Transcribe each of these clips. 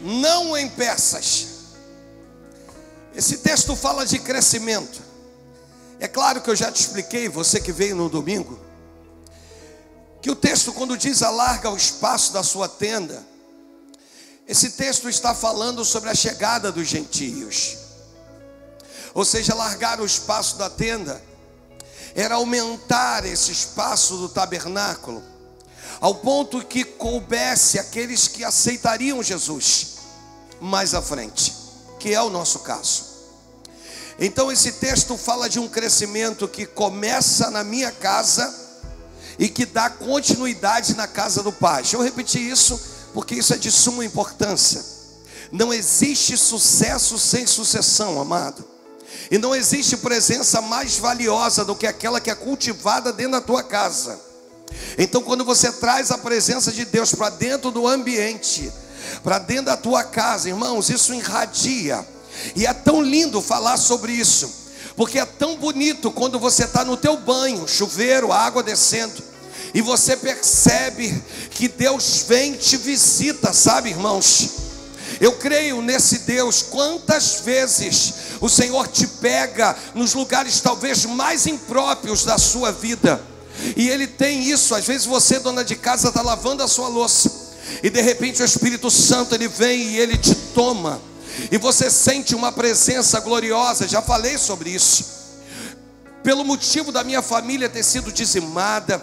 não em peças. Esse texto fala de crescimento. É claro que eu já te expliquei, você que veio no domingo, que o texto, quando diz alarga o espaço da sua tenda, esse texto está falando sobre a chegada dos gentios. Ou seja, alargar o espaço da tenda era aumentar esse espaço do tabernáculo, ao ponto que coubesse aqueles que aceitariam Jesus mais à frente, que é o nosso caso. Então esse texto fala de um crescimento que começa na minha casa e que dá continuidade na casa do Pai. Deixa eu repetir isso, porque isso é de suma importância. Não existe sucesso sem sucessão, amado. E não existe presença mais valiosa do que aquela que é cultivada dentro da tua casa. Então quando você traz a presença de Deus para dentro do ambiente, para dentro da tua casa, irmãos, isso irradia. E é tão lindo falar sobre isso, porque é tão bonito quando você está no teu banho, chuveiro, água descendo, e você percebe que Deus vem e te visita, sabe, irmãos? Eu creio nesse Deus. Quantas vezes o Senhor te pega nos lugares talvez mais impróprios da sua vida, e Ele tem isso. Às vezes você, dona de casa, está lavando a sua louça, e de repente o Espírito Santo, Ele vem e Ele te toma, e você sente uma presença gloriosa. Já falei sobre isso. Pelo motivo da minha família ter sido dizimada,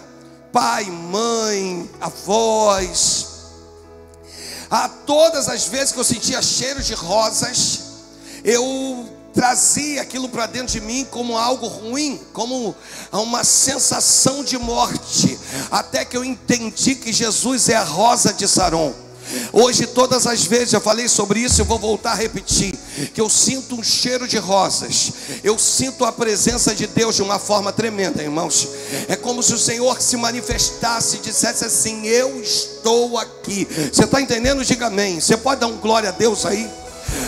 pai, mãe, avós, todas as vezes que eu sentia cheiro de rosas, eu trazia aquilo para dentro de mim como algo ruim, como uma sensação de morte, até que eu entendi que Jesus é a rosa de Saron. Hoje, todas as vezes, eu falei sobre isso, eu vou voltar a repetir, que eu sinto um cheiro de rosas, eu sinto a presença de Deus de uma forma tremenda, irmãos. É como se o Senhor se manifestasse e dissesse assim: eu estou aqui. Você está entendendo? Diga amém. Você pode dar um glória a Deus aí?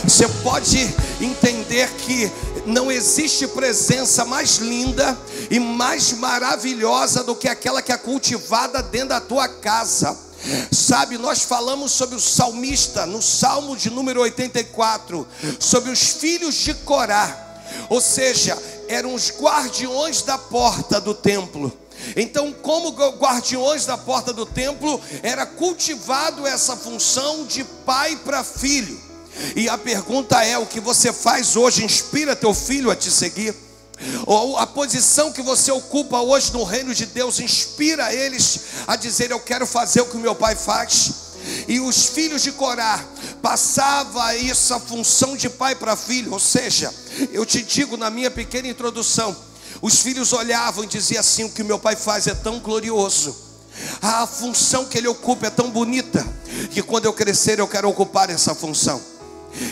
Você pode entender que não existe presença mais linda e mais maravilhosa do que aquela que é cultivada dentro da tua casa. Sabe, nós falamos sobre o salmista no Salmo de número 84, sobre os filhos de Corá, ou seja, eram os guardiões da porta do templo. Então, como guardiões da porta do templo, era cultivado essa função de pai para filho. E a pergunta é: o que você faz hoje inspira teu filho a te seguir? Ou a posição que você ocupa hoje no reino de Deus inspira eles a dizer: eu quero fazer o que o meu pai faz? E os filhos de Corá passavam essa função de pai para filho. Ou seja, eu te digo na minha pequena introdução, os filhos olhavam e diziam assim: o que o meu pai faz é tão glorioso, a função que ele ocupa é tão bonita, que quando eu crescer eu quero ocupar essa função.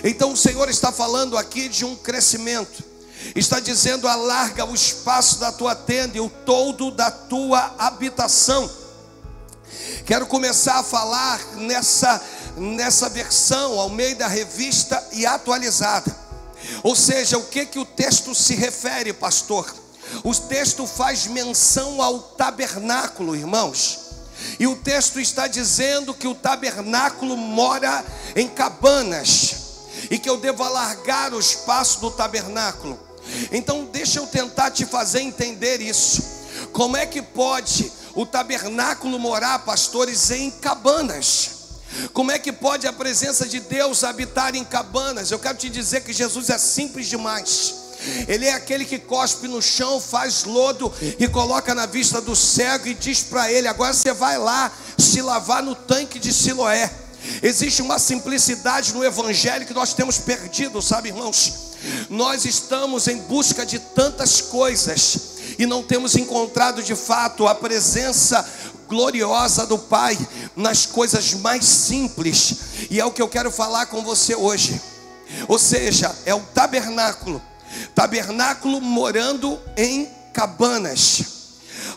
Então o Senhor está falando aqui de um crescimento. Está dizendo: alarga o espaço da tua tenda e o todo da tua habitação. Quero começar a falar nessa versão Almeida Revista e Atualizada. Ou seja, o que o texto se refere, pastor? O texto faz menção ao tabernáculo, irmãos. E o texto está dizendo que o tabernáculo mora em cabanas, e que eu devo alargar o espaço do tabernáculo. Então deixa eu tentar te fazer entender isso. Como é que pode o tabernáculo morar, pastores, em cabanas? Como é que pode a presença de Deus habitar em cabanas? Eu quero te dizer que Jesus é simples demais. Ele é aquele que cospe no chão, faz lodo e coloca na vista do cego e diz para ele: agora você vai lá se lavar no tanque de Siloé. Existe uma simplicidade no evangelho que nós temos perdido, sabe, irmãos? Nós estamos em busca de tantas coisas e não temos encontrado de fato a presença gloriosa do Pai nas coisas mais simples. E é o que eu quero falar com você hoje. Ou seja, é o tabernáculo morando em cabanas.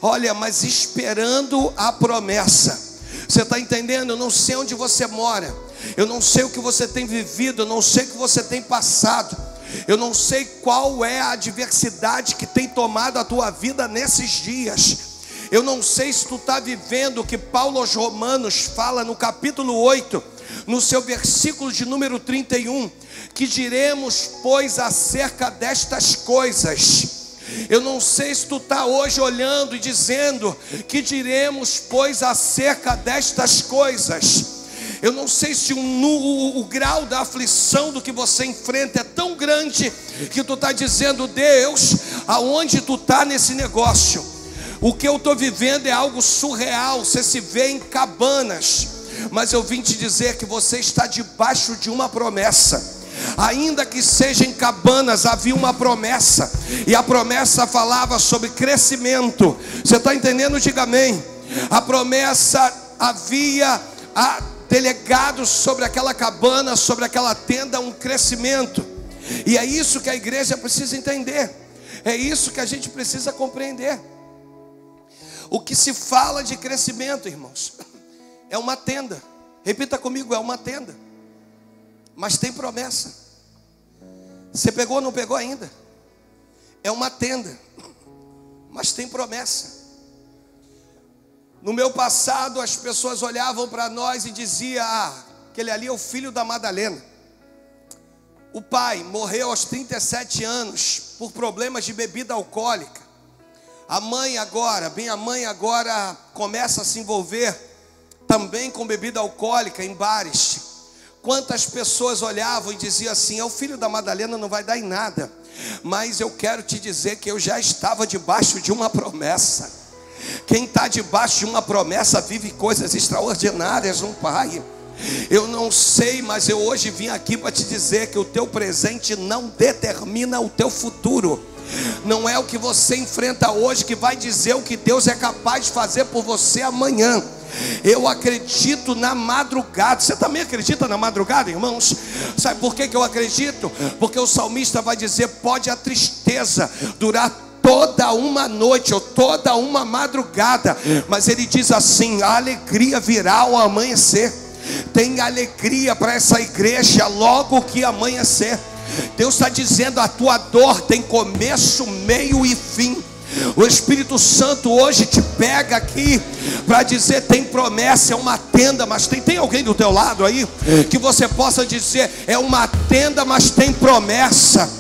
Olha, mas esperando a promessa. Você está entendendo? Eu não sei onde você mora, eu não sei o que você tem vivido, eu não sei o que você tem passado, eu não sei qual é a adversidade que tem tomado a tua vida nesses dias. Eu não sei se tu está vivendo o que Paulo aos Romanos fala no capítulo 8, no seu versículo de número 31, que diremos, pois, acerca destas coisas. Eu não sei se tu está hoje olhando e dizendo, que diremos, pois, acerca destas coisas. Eu não sei se o grau da aflição do que você enfrenta é tão grande, que tu está dizendo, Deus, aonde tu está nesse negócio? O que eu estou vivendo é algo surreal, você se vê em cabanas. Mas eu vim te dizer que você está debaixo de uma promessa. Ainda que seja em cabanas, havia uma promessa, e a promessa falava sobre crescimento. Você está entendendo? Diga amém. A promessa havia delegado sobre aquela cabana, sobre aquela tenda, um crescimento. E é isso que a igreja precisa entender, é isso que a gente precisa compreender. O que se fala de crescimento, irmãos, é uma tenda. Repita comigo, é uma tenda. Mas tem promessa. Você pegou ou não pegou ainda? É uma tenda, mas tem promessa. No meu passado, as pessoas olhavam para nós e diziam, aquele ali é o filho da Madalena. O pai morreu aos 37 anos por problemas de bebida alcoólica. Minha mãe agora começa a se envolver também com bebida alcoólica em bares. Quantas pessoas olhavam e diziam assim, é o filho da Madalena, não vai dar em nada. Mas eu quero te dizer que eu já estava debaixo de uma promessa. Quem está debaixo de uma promessa vive coisas extraordinárias no Pai. Eu não sei, mas eu hoje vim aqui para te dizer que o teu presente não determina o teu futuro. Não é o que você enfrenta hoje que vai dizer o que Deus é capaz de fazer por você amanhã. Eu acredito na madrugada. Você também acredita na madrugada, irmãos? Sabe por que eu acredito? Porque o salmista vai dizer, pode a tristeza durar toda uma noite ou toda uma madrugada, mas ele diz assim, a alegria virá ao amanhecer. Tem alegria para essa igreja logo que amanhecer. Deus está dizendo, a tua dor tem começo, meio e fim. O Espírito Santo hoje te pega aqui para dizer, tem promessa, é uma tenda, mas tem alguém do teu lado aí que você possa dizer, é uma tenda, mas tem promessa.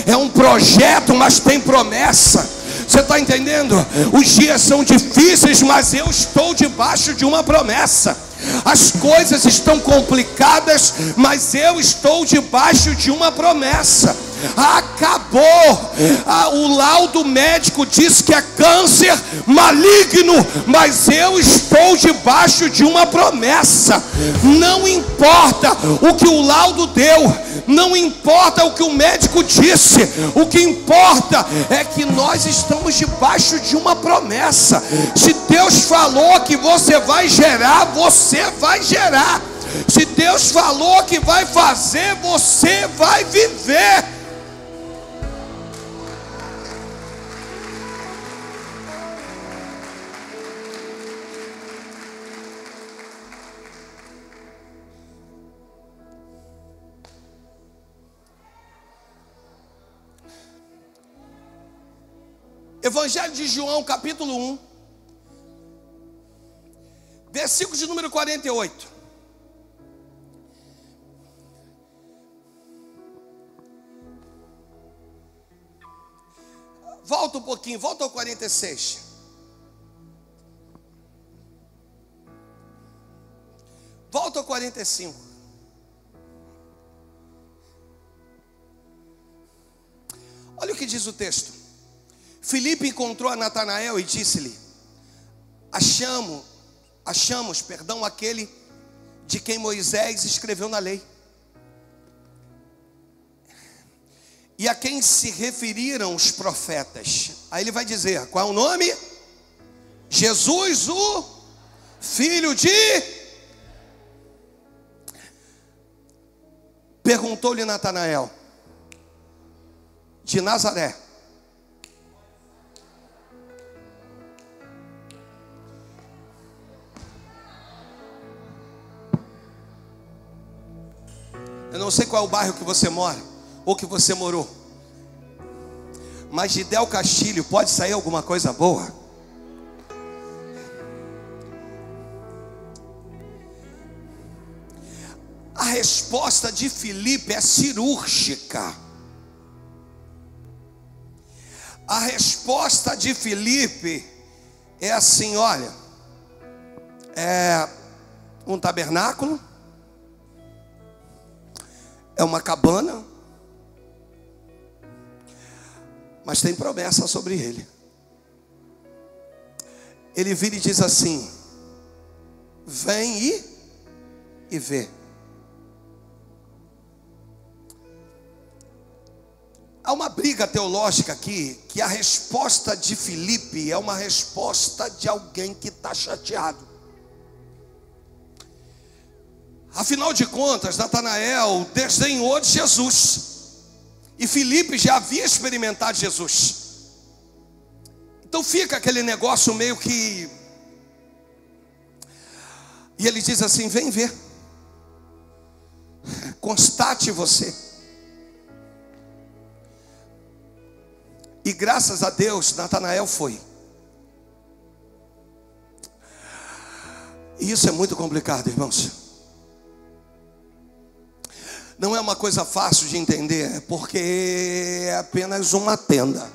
É um projeto, mas tem promessa. Você está entendendo? Os dias são difíceis, mas eu estou debaixo de uma promessa. As coisas estão complicadas, mas eu estou debaixo de uma promessa. Acabou. O laudo médico diz que é câncer maligno, mas eu estou debaixo de uma promessa. Não importa o que o laudo deu, não importa o que o médico disse, o que importa é que nós estamos debaixo de uma promessa. Se Deus falou que você vai gerar, você vai gerar. Se Deus falou que vai fazer, você vai viver. Evangelho de João, capítulo 1, versículo de número 48. Volta um pouquinho, volta ao 46. Volta ao 45. Olha o que diz o texto. Filipe encontrou a Natanael e disse-lhe, achamos, aquele de quem Moisés escreveu na lei, e a quem se referiram os profetas. Aí ele vai dizer, qual é o nome? Jesus, o filho de... Perguntou-lhe Natanael, de Nazaré. Eu não sei qual é o bairro que você mora, ou que você morou, mas de Del Castilho pode sair alguma coisa boa. resposta de Filipe é cirúrgica. A resposta de Filipe é assim: olha, é um tabernáculo, é uma cabana, mas tem promessa sobre ele. Ele vira e diz assim: vem e vê. Há uma briga teológica aqui, que a resposta de Filipe é uma resposta de alguém que está chateado. Afinal de contas, Natanael desdenhou de Jesus, e Filipe já havia experimentado Jesus. Então fica aquele negócio meio que... E ele diz assim: vem ver, constate você. E graças a Deus, Natanael foi. E isso é muito complicado, irmãos. Não é uma coisa fácil de entender, porque é apenas uma tenda.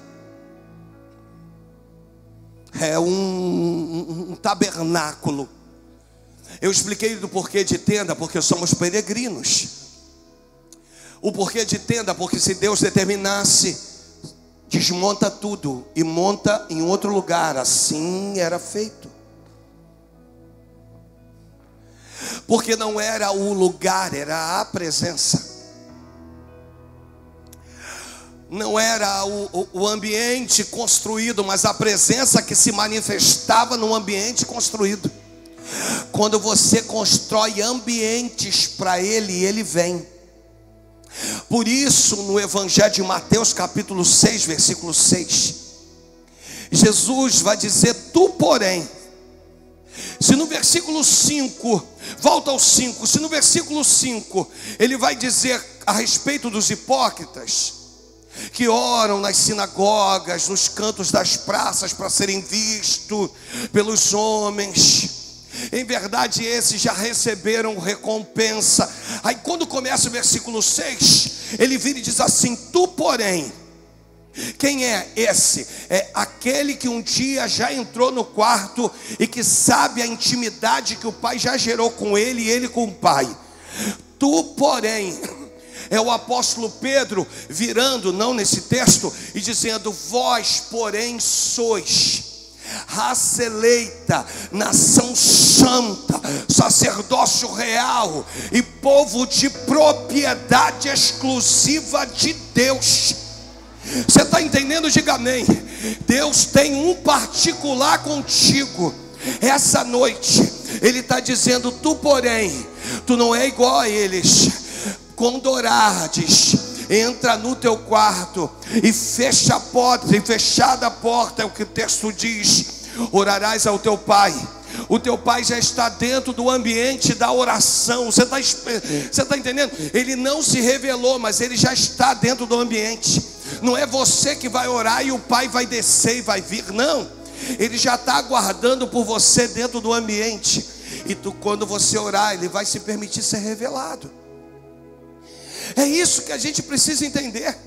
É um tabernáculo. Eu expliquei do porquê de tenda, porque somos peregrinos. O porquê de tenda, porque se Deus determinasse, desmonta tudo e monta em outro lugar. Assim era feito. Porque não era o lugar, era a presença. Não era o ambiente construído, mas a presença que se manifestava no ambiente construído. Quando você constrói ambientes para Ele, Ele vem. Por isso, no Evangelho de Mateus, capítulo 6, versículo 6, Jesus vai dizer: tu, porém. Se no versículo 5, volta ao 5, se no versículo 5 ele vai dizer a respeito dos hipócritas, que oram nas sinagogas, nos cantos das praças para serem vistos pelos homens, em verdade esses já receberam recompensa. Aí quando começa o versículo 6, ele vira e diz assim: tu, porém. Quem é esse? É aquele que um dia já entrou no quarto e que sabe a intimidade que o pai já gerou com ele e ele com o pai. Tu, porém, é o apóstolo Pedro virando, não nesse texto, e dizendo: vós, porém, sois raça eleita, nação santa, sacerdócio real e povo de propriedade exclusiva de Deus. Você está entendendo? Diga amém. Deus tem um particular contigo. Essa noite Ele está dizendo: tu, porém, tu não é igual a eles. Quando orares, entra no teu quarto e fecha a porta, e fechada a porta, é o que o texto diz, orarás ao teu pai. O teu pai já está dentro do ambiente da oração. Você está entendendo? Ele não se revelou, mas ele já está dentro do ambiente. Não é você que vai orar e o pai vai descer e vai vir, não. Ele já está aguardando por você dentro do ambiente. E quando você orar, ele vai se permitir ser revelado. É isso que a gente precisa entender.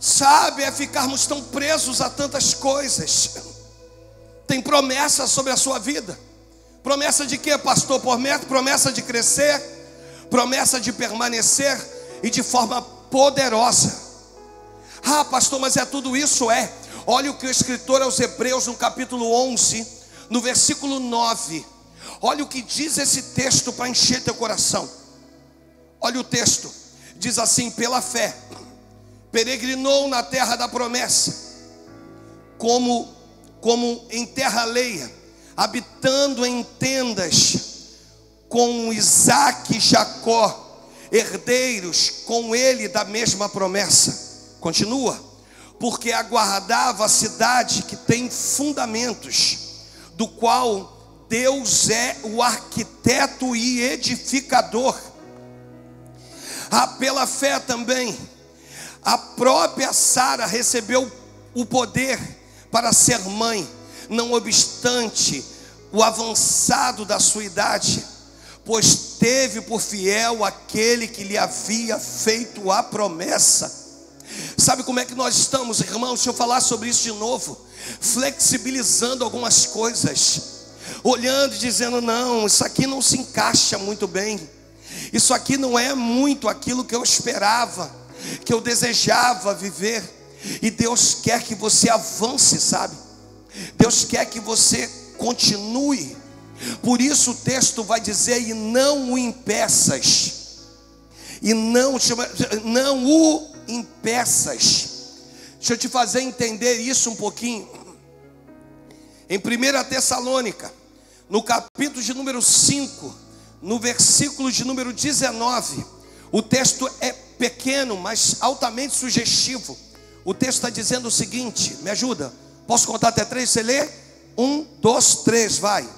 Sabe, é ficarmos tão presos a tantas coisas. Tem promessa sobre a sua vida. Promessa de quê, pastor? Promessa de crescer, promessa de permanecer e de forma poderosa. Ah, pastor, mas é tudo isso? É. Olha o que o escritor aos Hebreus, no capítulo 11, no versículo 9. Olha o que diz esse texto para encher teu coração. Olha o texto. Diz assim: pela fé peregrinou na terra da promessa, como em terra alheia, habitando em tendas com Isaque e Jacó, herdeiros com ele da mesma promessa. Continua: porque aguardava a cidade que tem fundamentos, do qual Deus é o arquiteto e edificador. Ah, pela fé também, a própria Sara recebeu o poder para ser mãe, não obstante o avançado da sua idade, pois teve por fiel aquele que lhe havia feito a promessa. Sabe como é que nós estamos, irmãos? Deixa eu falar sobre isso de novo. Flexibilizando algumas coisas, olhando e dizendo: não, isso aqui não se encaixa muito bem, isso aqui não é muito aquilo que eu esperava, que eu desejava viver. E Deus quer que você avance, sabe? Deus quer que você continue. Por isso o texto vai dizer: e não o impeças. E não o impeças. Deixa eu te fazer entender isso um pouquinho. Em 1 Tessalônica, no capítulo de número 5, no versículo de número 19, o texto é pequeno, mas altamente sugestivo. O texto está dizendo o seguinte, me ajuda, posso contar até 3, você lê? 1, 2, 3, vai.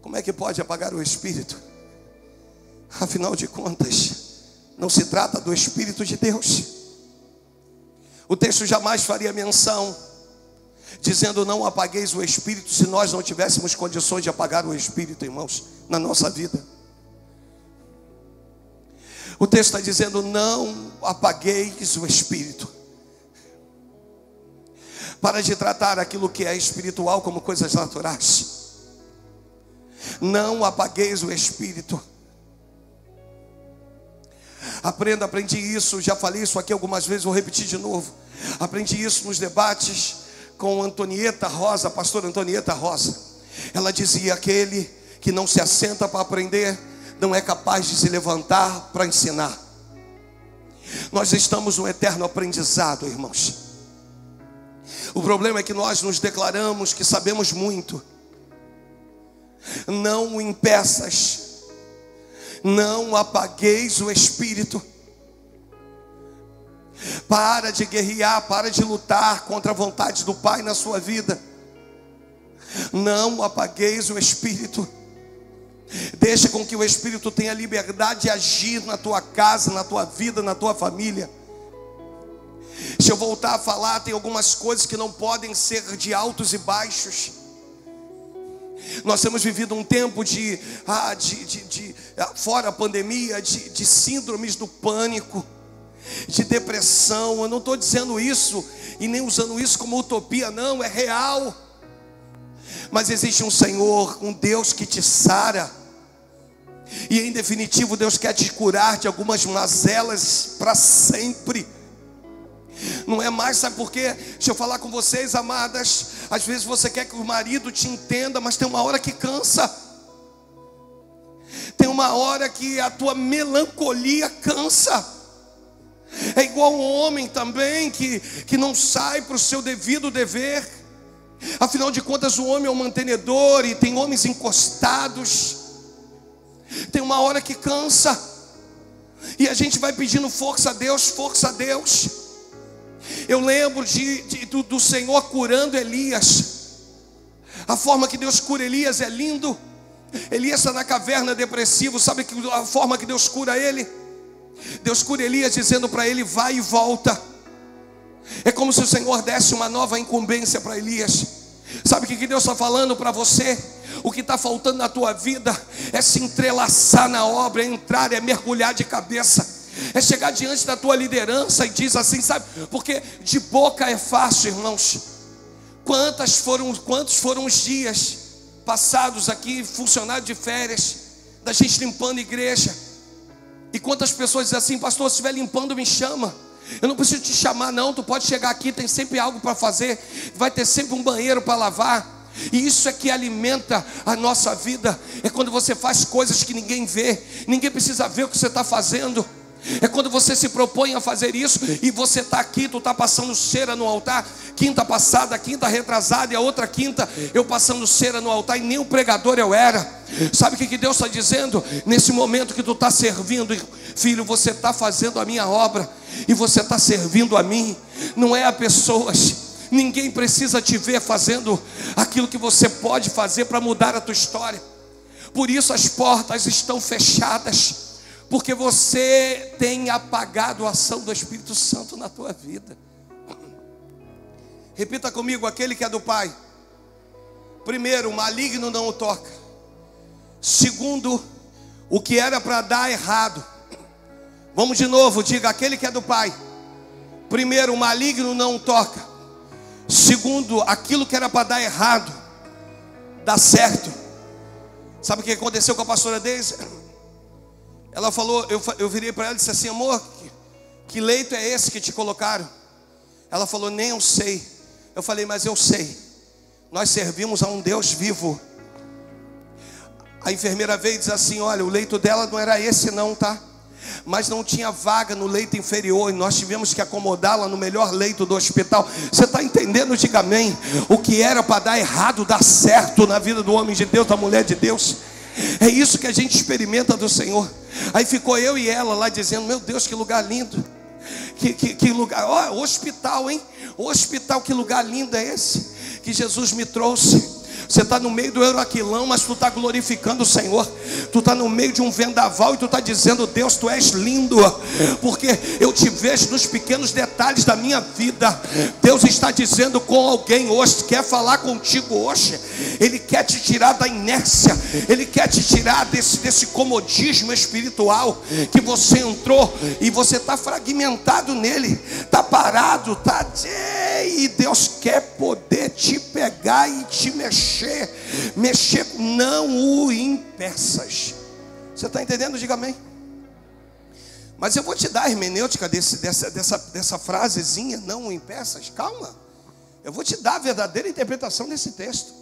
Como é que pode apagar o Espírito? Afinal de contas, não se trata do Espírito de Deus. O texto jamais faria menção, dizendo: não apagueis o Espírito, se nós não tivéssemos condições de apagar o Espírito, irmãos, na nossa vida. O texto está dizendo: não apagueis o Espírito. Para de tratar aquilo que é espiritual como coisas naturais. Não apagueis o Espírito. Aprendi isso, já falei isso aqui algumas vezes, vou repetir de novo. Aprendi isso nos debates com Antonieta Rosa, a pastora Antonieta Rosa. Ela dizia: aquele que não se assenta para aprender, não é capaz de se levantar para ensinar. Nós estamos num eterno aprendizado, irmãos. O problema é que nós nos declaramos que sabemos muito. Não o impeças. Não apagueis o Espírito. Para de guerrear, para de lutar contra a vontade do Pai na sua vida. Não apagueis o Espírito. Deixa com que o Espírito tenha liberdade de agir na tua casa, na tua vida, na tua família. Se eu voltar a falar, tem algumas coisas que não podem ser de altos e baixos. Nós temos vivido um tempo fora a pandemia, de síndromes do pânico, de depressão. Eu não estou dizendo isso e nem usando isso como utopia, não, é real. Mas existe um Senhor, um Deus que te sara. E em definitivo, Deus quer te curar de algumas mazelas para sempre. Não é mais, sabe por quê? Deixa eu falar com vocês, amadas. Às vezes você quer que o marido te entenda, mas tem uma hora que cansa. Tem uma hora que a tua melancolia cansa. É igual um homem também que não sai para o seu devido dever. Afinal de contas, o homem é um mantenedor e tem homens encostados. Tem uma hora que cansa. E a gente vai pedindo força a Deus, força a Deus. Eu lembro do Senhor curando Elias. A forma que Deus cura Elias é lindo. Elias está na caverna depressivo. Sabe a forma que Deus cura ele? Deus cura Elias dizendo para ele: vai e volta. É como se o Senhor desse uma nova incumbência para Elias. Sabe o que Deus está falando para você? O que está faltando na tua vida é se entrelaçar na obra, é entrar, é mergulhar de cabeça. É chegar diante da tua liderança e diz assim, sabe? Porque de boca é fácil, irmãos. Quantos foram os dias passados aqui, funcionário de férias, da gente limpando a igreja. E quantas pessoas dizem assim: pastor, se estiver limpando, me chama. Eu não preciso te chamar não, tu pode chegar aqui, tem sempre algo para fazer. Vai ter sempre um banheiro para lavar. E isso é que alimenta a nossa vida. É quando você faz coisas que ninguém vê. Ninguém precisa ver o que você está fazendo. É quando você se propõe a fazer isso e você está aqui, tu está passando cera no altar. Quinta passada, quinta retrasada e a outra quinta eu passando cera no altar e nem o pregador eu era. Sabe o que Deus está dizendo? Nesse momento que tu está servindo, filho, você está fazendo a minha obra e você está servindo a mim. Não é a pessoas. Ninguém precisa te ver fazendo aquilo que você pode fazer para mudar a tua história. Por isso as portas estão fechadas, porque você tem apagado a ação do Espírito Santo na tua vida. Repita comigo: aquele que é do Pai Primeiro, o maligno não o toca. Segundo, o que era para dar errado. Vamos de novo, diga: aquele que é do Pai. Primeiro, o maligno não o toca. Segundo, aquilo que era para dar errado dá certo. Sabe o que aconteceu com a pastora Deise? Ela falou, eu virei para ela e disse assim: amor, que leito é esse que te colocaram? Ela falou: nem eu sei. Eu falei: mas eu sei, nós servimos a um Deus vivo. A enfermeira veio e disse assim: olha, o leito dela não era esse não, tá? Mas não tinha vaga no leito inferior, e nós tivemos que acomodá-la no melhor leito do hospital. Você está entendendo? Diga amém. O que era para dar errado dá certo na vida do homem de Deus, da mulher de Deus. É isso que a gente experimenta do Senhor. Aí ficou eu e ela lá dizendo: meu Deus, que lugar lindo. Que lugar, ó, hospital, hein? Hospital, que lugar lindo é esse que Jesus me trouxe. Você está no meio do Euroaquilão, mas tu está glorificando o Senhor. Tu está no meio de um vendaval e tu está dizendo: Deus, tu és lindo, porque eu te vejo nos pequenos detalhes da minha vida. Deus está dizendo com alguém hoje, quer falar contigo hoje. Ele quer te tirar da inércia, Ele quer te tirar desse comodismo espiritual que você entrou e você está fragmentado nele, está parado, e Deus quer poder te pegar e te mexer, não o impeças. Você está entendendo? Diga amém. Mas eu vou te dar a hermenêutica dessa frasezinha: não o impeças. Calma, eu vou te dar a verdadeira interpretação desse texto.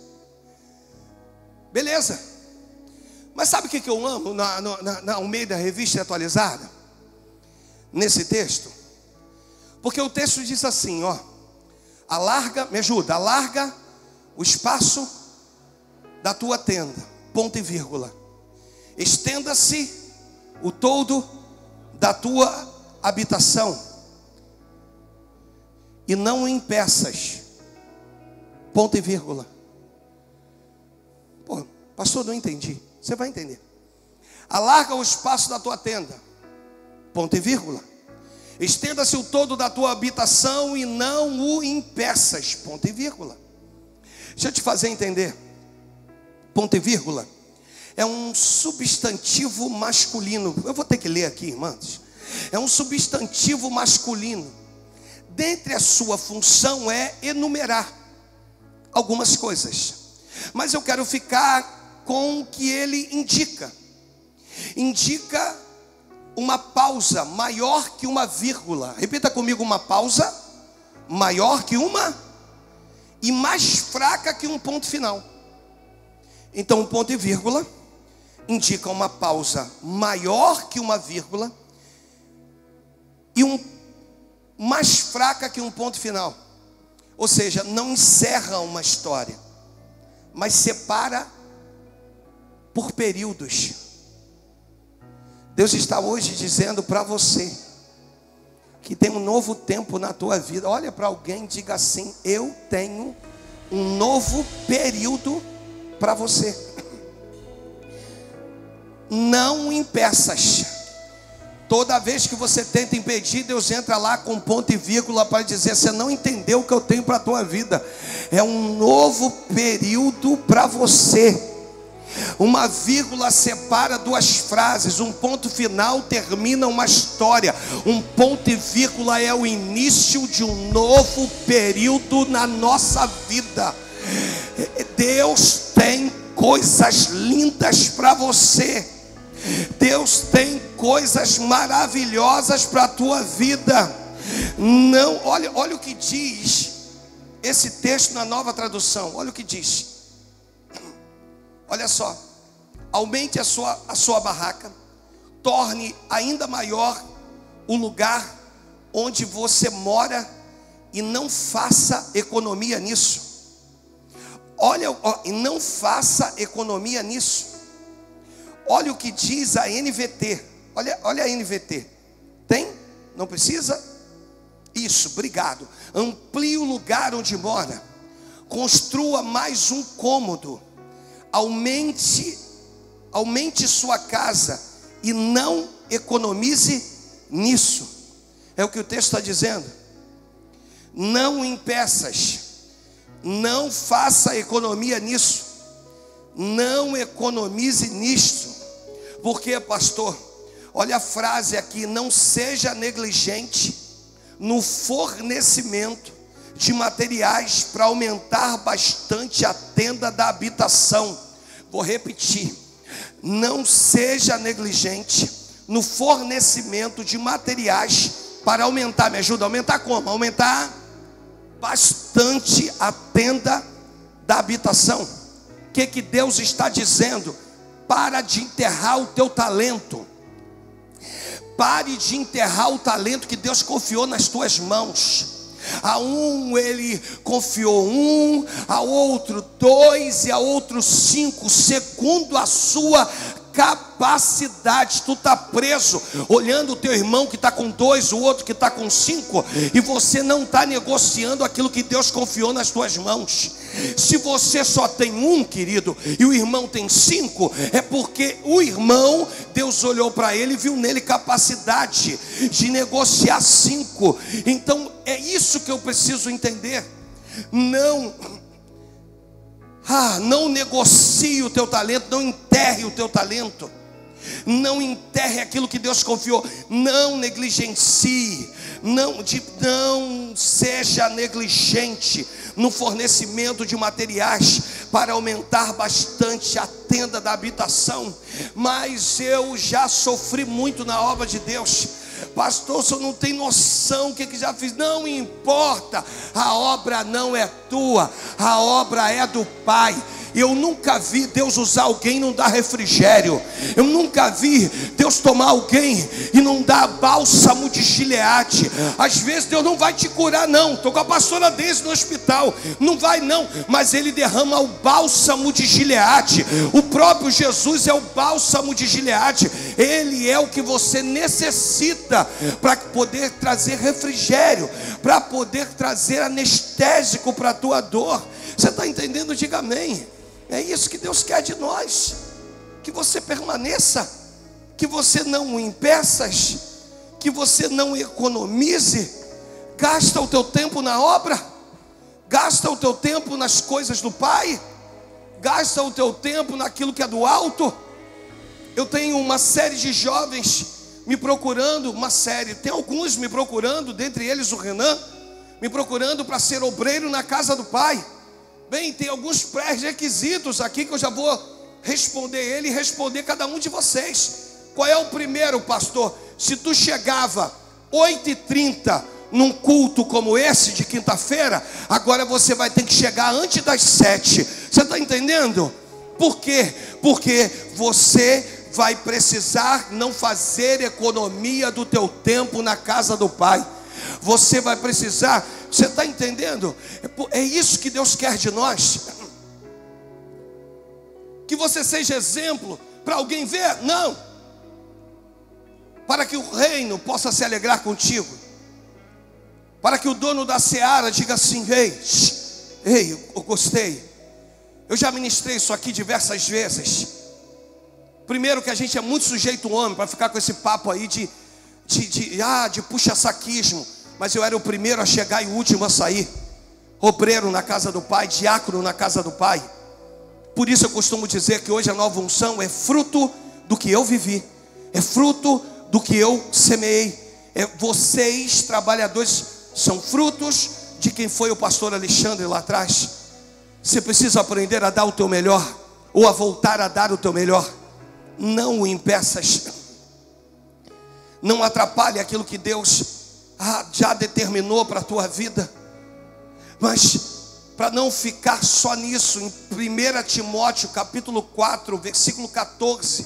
Beleza. Mas sabe o que eu amo na Almeida Revista Atualizada? Nesse texto, porque o texto diz assim, ó: alarga, me ajuda, alarga o espaço da tua tenda, ponto e vírgula. Estenda-se o todo da tua habitação, e não o impeças, ponto e vírgula. Pô, pastor, não entendi. Você vai entender. Alarga o espaço da tua tenda, ponto e vírgula. Estenda-se o todo da tua habitação e não o impeças, ponto e vírgula. Deixa eu te fazer entender. Ponto e vírgula é um substantivo masculino. Eu vou ter que ler aqui, irmãos. É um substantivo masculino. Dentre a sua função é enumerar algumas coisas, mas eu quero ficar com o que ele indica. Indica uma pausa maior que uma vírgula. Repita comigo: uma pausa maior que uma e mais fraca que um ponto final. Então, um ponto e vírgula indica uma pausa maior que uma vírgula e mais fraca que um ponto final. Ou seja, não encerra uma história, mas separa por períodos. Deus está hoje dizendo para você que tem um novo tempo na tua vida. Olha para alguém e diga assim: eu tenho um novo período para você. Não impeças. Toda vez que você tenta impedir, Deus entra lá com ponto e vírgula para dizer: você não entendeu o que eu tenho para a tua vida. É um novo período para você. Uma vírgula separa duas frases, um ponto final termina uma história. Um ponto e vírgula é o início de um novo período na nossa vida. Deus tem coisas lindas para você. Deus tem coisas maravilhosas para a tua vida. Não, olha o que diz esse texto na Nova Tradução. Olha o que diz. Olha só: aumente a sua barraca, torne ainda maior o lugar onde você mora e não faça economia nisso. Olha, e não faça economia nisso. Olha o que diz a NVT. Olha a NVT. Tem? Não precisa? Isso, obrigado. Amplie o lugar onde mora. Construa mais um cômodo. Aumente sua casa e não economize nisso. É o que o texto está dizendo. Não impeças. Não faça economia nisso. Não economize nisso. Por quê, pastor? Olha a frase aqui: não seja negligente no fornecimento de materiais para aumentar bastante a tenda da habitação. Vou repetir: não seja negligente no fornecimento de materiais para aumentar. Me ajuda, aumentar como? Aumentar bastante a tenda da habitação. O que Deus está dizendo? Para de enterrar o teu talento. Pare de enterrar o talento que Deus confiou nas tuas mãos. A um ele confiou 1, a outro 2 e a outro 5, segundo a sua capacidade. Tu está preso olhando o teu irmão que está com 2, o outro que está com 5, e você não está negociando aquilo que Deus confiou nas tuas mãos. Se você só tem 1, querido, e o irmão tem 5, é porque o irmão, Deus olhou para ele e viu nele capacidade de negociar 5. Então é isso que eu preciso entender. Não negocie o teu talento, não enterre o teu talento, não enterre aquilo que Deus confiou, não negligencie, não seja negligente no fornecimento de materiais para aumentar bastante a tenda da habitação. Mas eu já sofri muito na obra de Deus. Pastor, você não tem noção o que já fiz. Não importa, a obra não é tua, a obra é do Pai. Eu nunca vi Deus usar alguém e não dar refrigério. Eu nunca vi Deus tomar alguém e não dar bálsamo de Gileade. Às vezes Deus não vai te curar não. Estou com a pastora Deise no hospital. Não vai não. Mas Ele derrama o bálsamo de Gileade. O próprio Jesus é o bálsamo de Gileade. Ele é o que você necessita para poder trazer refrigério, para poder trazer anestésico para a tua dor. Você está entendendo? Diga amém. É isso que Deus quer de nós, que você permaneça, que você não impeças, que você não economize. Gasta o teu tempo na obra, gasta o teu tempo nas coisas do Pai, gasta o teu tempo naquilo que é do alto. Eu tenho uma série de jovens me procurando, tem alguns me procurando, dentre eles o Renan, me procurando para ser obreiro na casa do Pai. Bem, tem alguns pré-requisitos aqui que eu já vou responder ele e responder cada um de vocês. Qual é o primeiro, pastor? Se tu chegava 8h30 num culto como esse de quinta-feira, agora você vai ter que chegar antes das 7. Você está entendendo? Por quê? Porque você vai precisar não fazer economia do teu tempo na casa do Pai. Você vai precisar, você está entendendo? É isso que Deus quer de nós. Que você seja exemplo para alguém ver? Não. Para que o reino possa se alegrar contigo. Para que o dono da seara diga assim: ei, eu gostei. Eu já ministrei isso aqui diversas vezes. Primeiro que a gente é muito sujeito homem para ficar com esse papo aí de puxa-saquismo. Mas eu era o primeiro a chegar e o último a sair. Obreiro na casa do Pai, diácono na casa do Pai. Por isso eu costumo dizer que hoje a nova unção é fruto do que eu vivi, é fruto do que eu semeei. Vocês, trabalhadores, são frutos de quem foi o pastor Alexandre lá atrás. Você precisa aprender a dar o teu melhor, ou a voltar a dar o teu melhor. Não o impeças. Não atrapalhe aquilo que Deus já determinou para a tua vida. Mas para não ficar só nisso, em 1 Timóteo capítulo 4, versículo 14,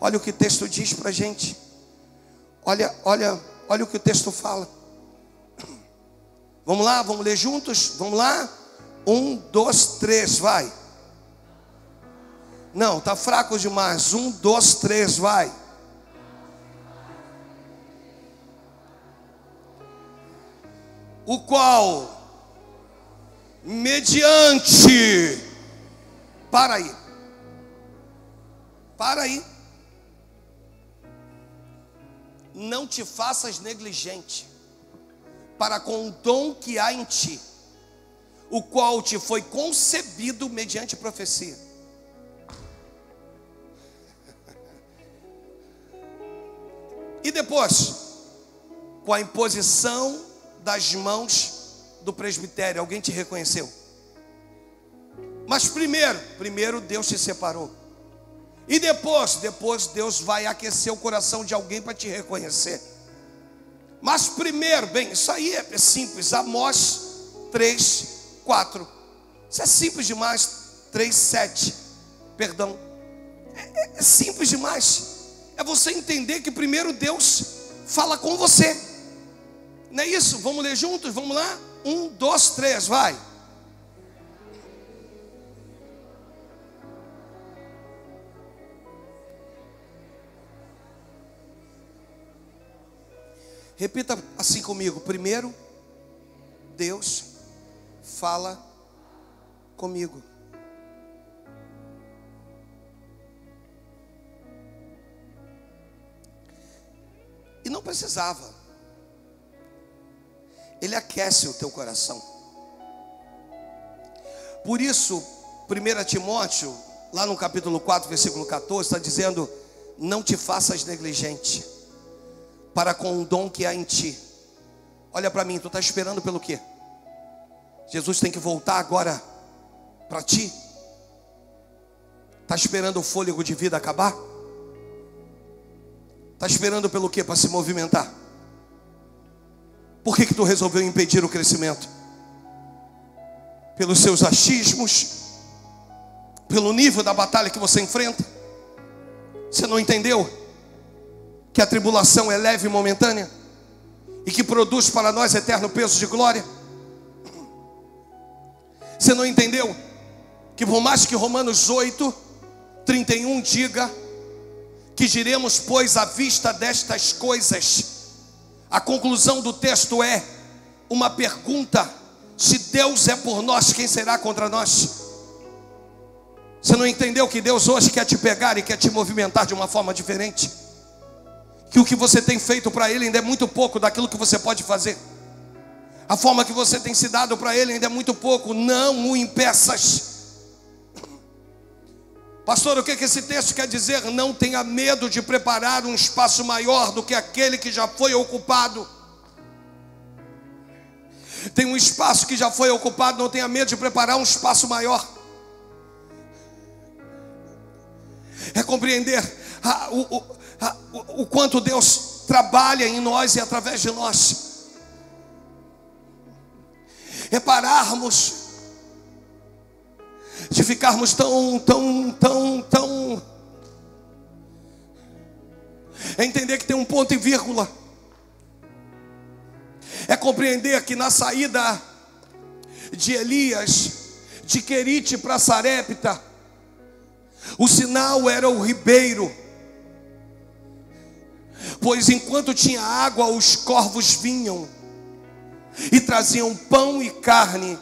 olha o que o texto diz para a gente. Olha o que o texto fala. Vamos lá, vamos ler juntos? Vamos lá? 1, 2, 3, vai. Não, está fraco demais. 1, 2, 3, vai. O qual, mediante, para aí, não te faças negligente para com o dom que há em ti, o qual te foi concebido mediante profecia. E depois, com a imposição das mãos do presbitério, alguém te reconheceu. Mas primeiro Deus te separou. E depois Deus vai aquecer o coração de alguém para te reconhecer. Mas primeiro, bem, isso aí é simples. Amós 3:4. Isso é simples demais. 3:7. Perdão. É simples demais. É você entender que primeiro Deus fala com você. Não é isso? Vamos ler juntos? Vamos lá? 1, 2, 3, vai. Repita assim comigo. Primeiro, Deus fala comigo. E não precisava. Ele aquece o teu coração. Por isso, 1 Timóteo, lá no capítulo 4, versículo 14, está dizendo: não te faças negligente para com o dom que há em ti. Olha para mim, tu está esperando pelo quê? Jesus tem que voltar agora para ti? Está esperando o fôlego de vida acabar? Está esperando pelo quê? Para se movimentar? Por que tu resolveu impedir o crescimento? Pelos seus achismos? Pelo nível da batalha que você enfrenta? Você não entendeu que a tribulação é leve e momentânea e que produz para nós eterno peso de glória? Você não entendeu que por mais que Romanos 8:31 diga que diremos, pois, à vista destas coisas, a conclusão do texto é uma pergunta: se Deus é por nós, quem será contra nós? Você não entendeu que Deus hoje quer te pegar e quer te movimentar de uma forma diferente? Que o que você tem feito para Ele ainda é muito pouco daquilo que você pode fazer. A forma que você tem se dado para Ele ainda é muito pouco. Não o impeças. Pastor, o que esse texto quer dizer? Não tenha medo de preparar um espaço maior do que aquele que já foi ocupado. Tem um espaço que já foi ocupado, não tenha medo de preparar um espaço maior. É compreender o quanto Deus trabalha em nós e através de nós. É pararmos de ficarmos tão. É entender que tem um ponto e vírgula. É compreender que na saída de Elias, de Querite para Sarepta, o sinal era o ribeiro. Pois enquanto tinha água, os corvos vinham e traziam pão e carne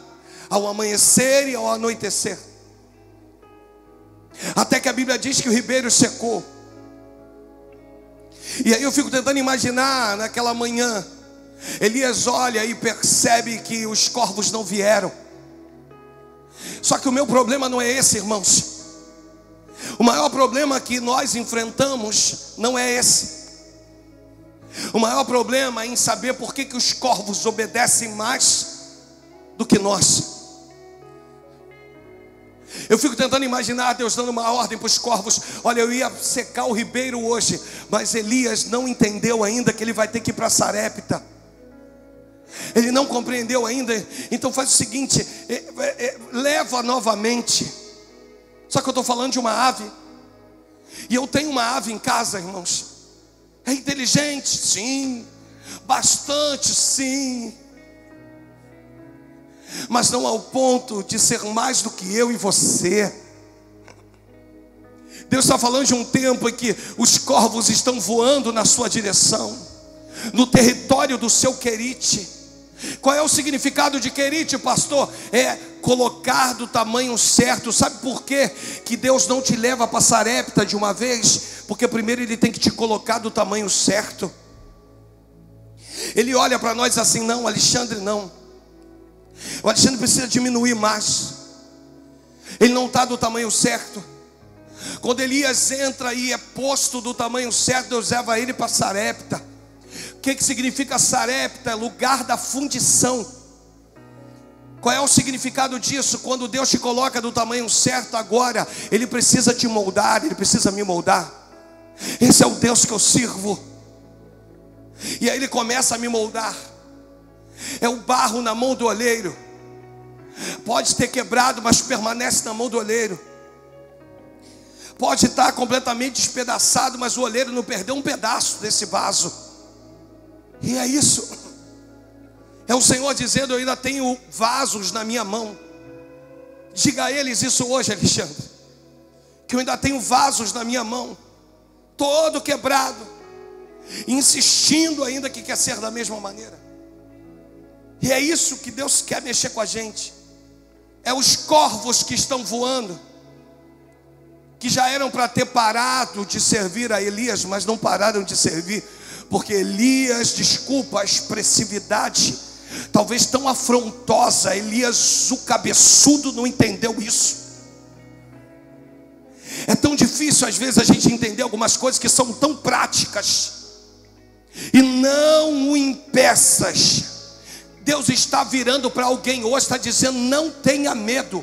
ao amanhecer e ao anoitecer. Até que a Bíblia diz que o ribeiro secou. E aí eu fico tentando imaginar naquela manhã, Elias olha e percebe que os corvos não vieram. Só que o meu problema não é esse, irmãos. O maior problema que nós enfrentamos não é esse. O maior problema é em saber por que os corvos obedecem mais do que nós. Eu fico tentando imaginar Deus dando uma ordem para os corvos: olha, eu ia secar o ribeiro hoje, mas Elias não entendeu ainda que ele vai ter que ir para Sarepta. Ele não compreendeu ainda. Então faz o seguinte, leva novamente. Só que eu estou falando de uma ave. E eu tenho uma ave em casa, irmãos. É inteligente, sim. Bastante, sim. Mas não ao ponto de ser mais do que eu e você. Deus está falando de um tempo em que os corvos estão voando na sua direção, no território do seu Querite. Qual é o significado de Querite, pastor? É colocar do tamanho certo. Sabe por quê que Deus não te leva para Sarepta de uma vez? Porque primeiro Ele tem que te colocar do tamanho certo. Ele olha para nós assim: não, Alexandre, não. O Alexandre precisa diminuir mais. Ele não está do tamanho certo. Quando Elias entra e é posto do tamanho certo, Deus leva ele para Sarepta. O que significa Sarepta? Lugar da fundição. Qual é o significado disso? Quando Deus te coloca do tamanho certo agora, Ele precisa te moldar, Ele precisa me moldar. Esse é o Deus que eu sirvo. E aí Ele começa a me moldar. É o barro na mão do olheiro. Pode ter quebrado, mas permanece na mão do olheiro. Pode estar completamente despedaçado, mas o olheiro não perdeu um pedaço desse vaso. E é isso. É o Senhor dizendo: eu ainda tenho vasos na minha mão. Diga a eles isso hoje, Alexandre, que eu ainda tenho vasos na minha mão, todo quebrado, insistindo ainda que quer ser da mesma maneira. E é isso que Deus quer mexer com a gente. É os corvos que estão voando, que já eram para ter parado de servir a Elias, mas não pararam de servir, porque Elias, desculpa a expressividade, talvez tão afrontosa, Elias o cabeçudo não entendeu isso. É tão difícil às vezes a gente entender algumas coisas que são tão práticas. E não o impeças. Deus está virando para alguém hoje, está dizendo: não tenha medo.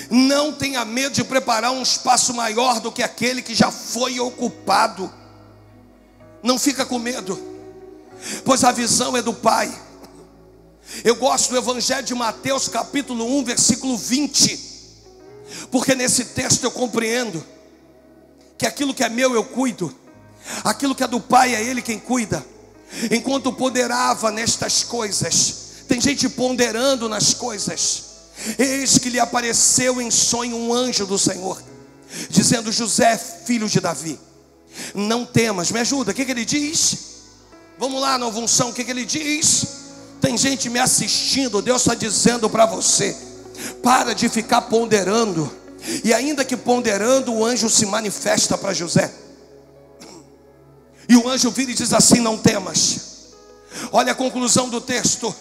Não tenha medo de preparar um espaço maior do que aquele que já foi ocupado. Não fica com medo, pois a visão é do Pai. Eu gosto do Evangelho de Mateus capítulo 1, versículo 20, porque nesse texto eu compreendo que aquilo que é meu eu cuido, aquilo que é do Pai é Ele quem cuida. Enquanto ponderava nestas coisas, tem gente ponderando nas coisas, eis que lhe apareceu em sonho um anjo do Senhor, dizendo: José, filho de Davi, não temas. Me ajuda, o que ele diz? Vamos lá, Nova Unção, o que ele diz? Tem gente me assistindo. Deus está dizendo para você: para de ficar ponderando. E ainda que ponderando, o anjo se manifesta para José. E o anjo vira e diz assim: não temas. Olha a conclusão do texto: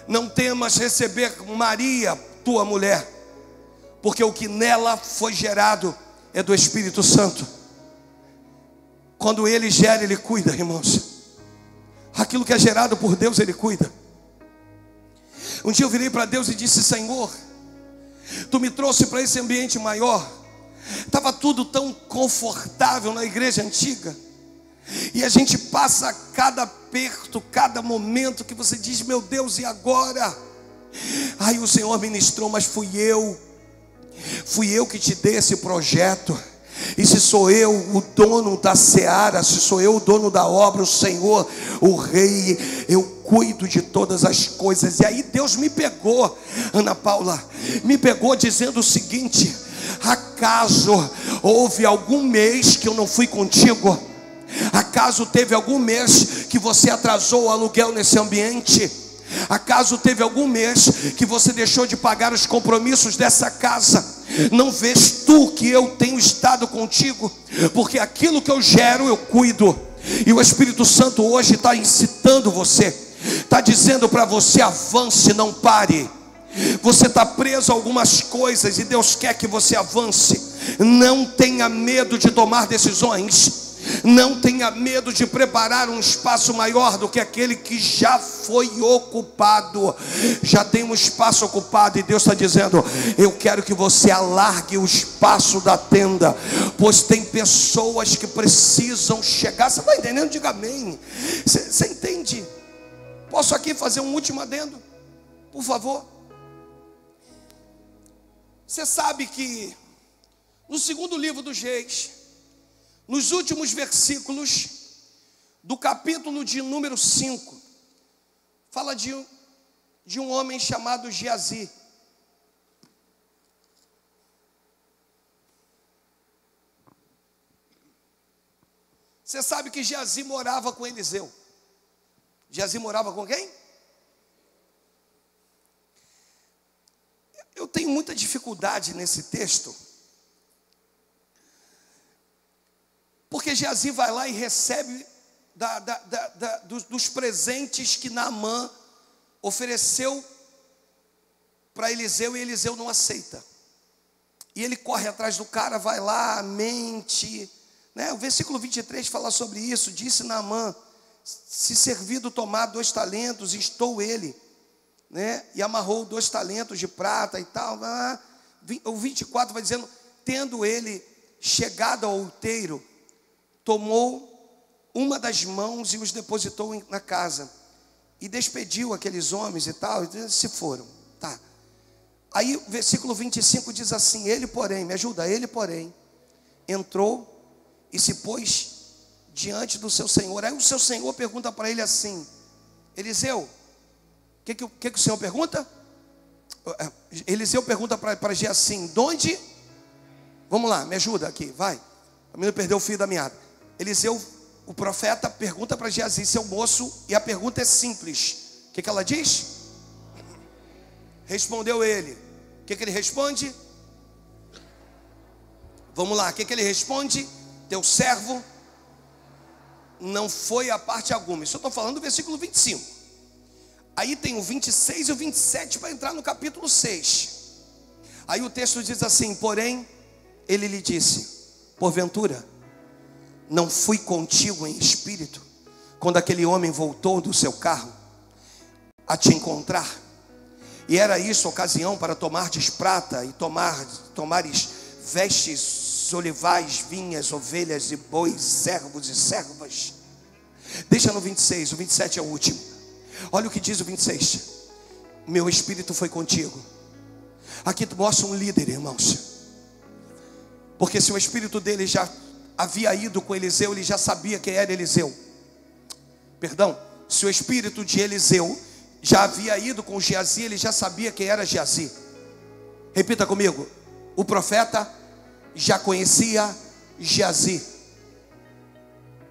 não temas receber Maria, tua mulher, porque o que nela foi gerado é do Espírito Santo. Quando Ele gera, Ele cuida, irmãos. Aquilo que é gerado por Deus, Ele cuida. Um dia eu virei para Deus e disse: Senhor, Tu me trouxe para esse ambiente maior. Estava tudo tão confortável na igreja antiga, e a gente passa cada aperto, cada momento que você diz: meu Deus, e agora? Aí o Senhor ministrou: mas fui eu que te dei esse projeto. E se sou eu o dono da seara, se sou eu o dono da obra, o Senhor, o Rei, eu cuido de todas as coisas. E aí Deus me pegou, Ana Paula, me pegou dizendo o seguinte: acaso houve algum mês que eu não fui contigo? Acaso teve algum mês que você atrasou o aluguel nesse ambiente? Acaso teve algum mês que você deixou de pagar os compromissos dessa casa? Não vês tu que eu tenho estado contigo? Porque aquilo que eu gero eu cuido. E o Espírito Santo hoje está incitando você, está dizendo para você: avance, não pare. Você está preso a algumas coisas e Deus quer que você avance. Não tenha medo de tomar decisões. Não tenha medo de preparar um espaço maior do que aquele que já foi ocupado. Já tem um espaço ocupado e Deus está dizendo: eu quero que você alargue o espaço da tenda, pois tem pessoas que precisam chegar. Você está entendendo? Diga amém. Você entende? Posso aqui fazer um último adendo, por favor? Você sabe que no segundo livro dos Reis, nos últimos versículos do capítulo de número 5, fala de um homem chamado Geazi. Você sabe que Geazi morava com Eliseu. Geazi morava com quem? Eu tenho muita dificuldade nesse texto, porque Geazi vai lá e recebe dos presentes que Naamã ofereceu para Eliseu e Eliseu não aceita. E ele corre atrás do cara, vai lá, mente, né? O versículo 23 fala sobre isso. Disse Naamã: se servido tomar 2 talentos, estou ele, né? E amarrou 2 talentos de prata e tal. O 24 vai dizendo: tendo ele chegado ao outeiro, tomou uma das mãos e os depositou na casa, e despediu aqueles homens e tal, e se foram. Tá. Aí o versículo 25 diz assim: ele porém, me ajuda, ele porém entrou e se pôs diante do seu senhor. Aí o seu senhor pergunta para ele assim: Eliseu, o que o senhor pergunta? Eliseu pergunta para Geazi assim: de onde? Vamos lá, me ajuda aqui, vai. A menina perdeu o fio da meada. Eliseu, o profeta, pergunta para Geazi, seu moço, e a pergunta é simples. O que ela diz? Respondeu ele. O que ele responde? Vamos lá, o que ele responde? Teu servo não foi a parte alguma. Isso eu estou falando do versículo 25. Aí tem o 26 e o 27 para entrar no capítulo 6. Aí o texto diz assim: porém, ele lhe disse: porventura, não fui contigo em espírito, quando aquele homem voltou do seu carro a te encontrar? E era isso ocasião para tomardes prata e tomares vestes, olivais, vinhas, ovelhas e bois, servos e servas. Deixa no 26, o 27 é o último. Olha o que diz o 26: meu espírito foi contigo. Aqui mostra um líder, irmãos, porque se o espírito dele já havia ido com Eliseu, ele já sabia quem era Eliseu. Perdão, se o espírito de Eliseu já havia ido com Geazi, ele já sabia quem era Geazi. Repita comigo: o profeta já conhecia Geazi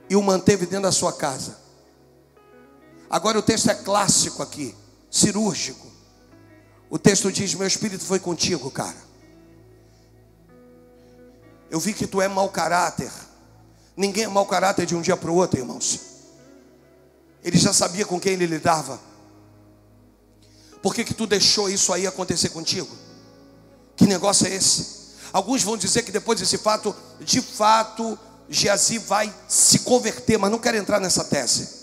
e o manteve dentro da sua casa. Agora o texto é clássico aqui, cirúrgico. O texto diz: meu espírito foi contigo, cara. Eu vi que tu é mau caráter. Ninguém é mau caráter de um dia para o outro, irmãos. Ele já sabia com quem ele lidava. Por que tu deixou isso aí acontecer contigo? Que negócio é esse? Alguns vão dizer que depois desse fato, de fato, Geazi vai se converter, mas não quero entrar nessa tese.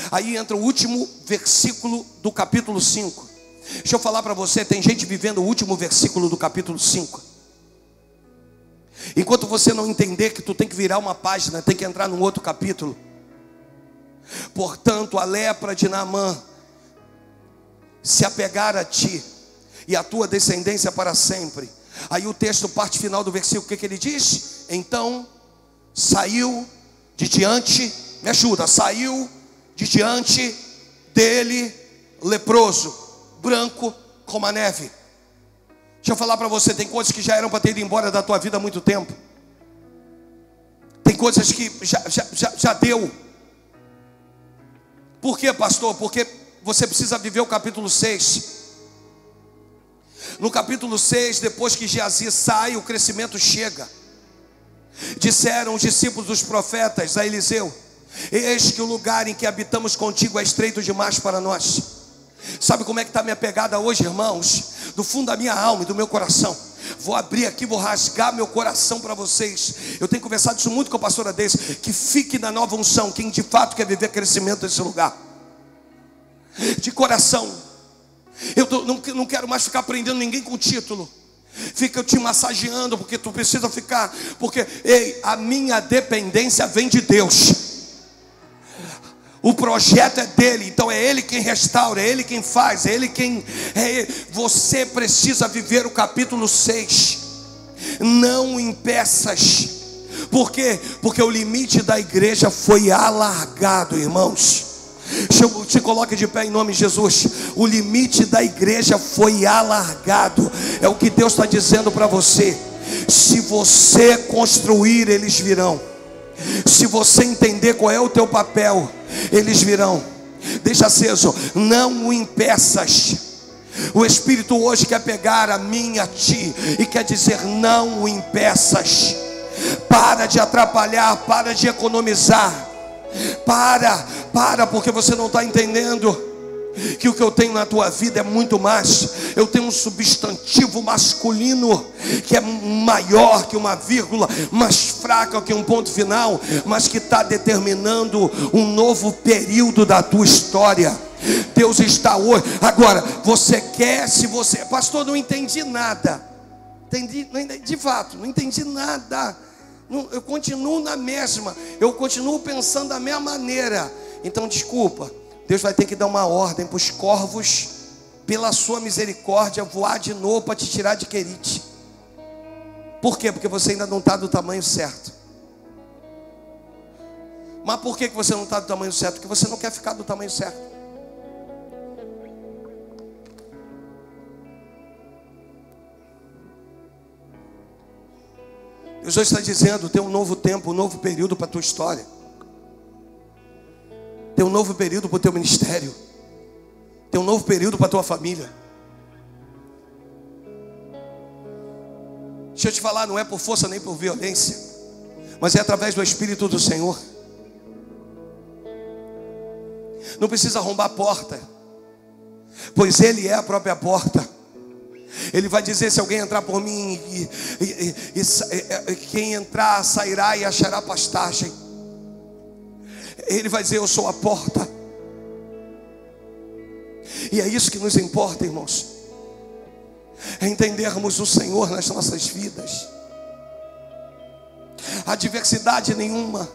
Aí entra o último versículo do capítulo 5. Deixa eu falar para você, tem gente vivendo o último versículo do capítulo 5. Enquanto você não entender que tu tem que virar uma página, tem que entrar num outro capítulo. Portanto, a lepra de Naamã se apegar a ti e a tua descendência para sempre. Aí o texto, parte final do versículo, o que ele diz? Então saiu de diante, me ajuda, saiu de diante dele leproso, branco como a neve. Deixa eu falar para você, tem coisas que já eram para ter ido embora da tua vida há muito tempo. Tem coisas que já deu. Por quê, pastor? Porque você precisa viver o capítulo 6. No capítulo 6, depois que Geazi sai, o crescimento chega. Disseram os discípulos dos profetas a Eliseu: eis que o lugar em que habitamos contigo é estreito demais para nós. Sabe como é que está a minha pegada hoje, irmãos? Do fundo da minha alma e do meu coração. Vou abrir aqui, vou rasgar meu coração para vocês. Eu tenho conversado isso muito com a pastora Deise. Que fique na nova unção quem de fato quer viver crescimento nesse lugar. De coração. Eu não quero mais ficar prendendo ninguém com título. Fica te massageando porque tu precisa ficar. Porque, ei, a minha dependência vem de Deus. O projeto é dele, então é ele quem restaura, é ele quem faz, é ele quem... Você precisa viver o capítulo 6. Não impeças. Por quê? Porque o limite da igreja foi alargado, irmãos. Se coloque de pé em nome de Jesus. O limite da igreja foi alargado. É o que Deus está dizendo para você. Se você construir, eles virão. Se você entender qual é o teu papel, eles virão. Deixa aceso, não o impeças. O Espírito hoje quer pegar a mim e a ti e quer dizer: não o impeças. Para de atrapalhar, para de economizar. Para, porque você não está entendendo. que o que eu tenho na tua vida é muito mais. Eu tenho um substantivo masculino que é maior que uma vírgula, mais fraca que um ponto final, mas que está determinando um novo período da tua história. Deus está hoje. Agora, você quer, se você... Pastor, não entendi nada. De fato, não entendi nada. Eu continuo na mesma. Eu continuo pensando da mesma maneira. Então, desculpa. Deus vai ter que dar uma ordem para os corvos, pela sua misericórdia, voar de novo para te tirar de Querite. Por quê? Porque você ainda não está do tamanho certo. Mas por que você não está do tamanho certo? Porque você não quer ficar do tamanho certo. Deus hoje está dizendo: tem um novo tempo, um novo período para a tua história. Tem um novo período para o teu ministério. Tem um novo período para a tua família. Deixa eu te falar, não é por força nem por violência, mas é através do Espírito do Senhor. Não precisa arrombar a porta, pois Ele é a própria porta. Ele vai dizer: se alguém entrar por mim, quem entrar sairá e achará pastagem. Ele vai dizer: eu sou a porta. E é isso que nos importa, irmãos, é entendermos o Senhor nas nossas vidas. Adversidade nenhuma.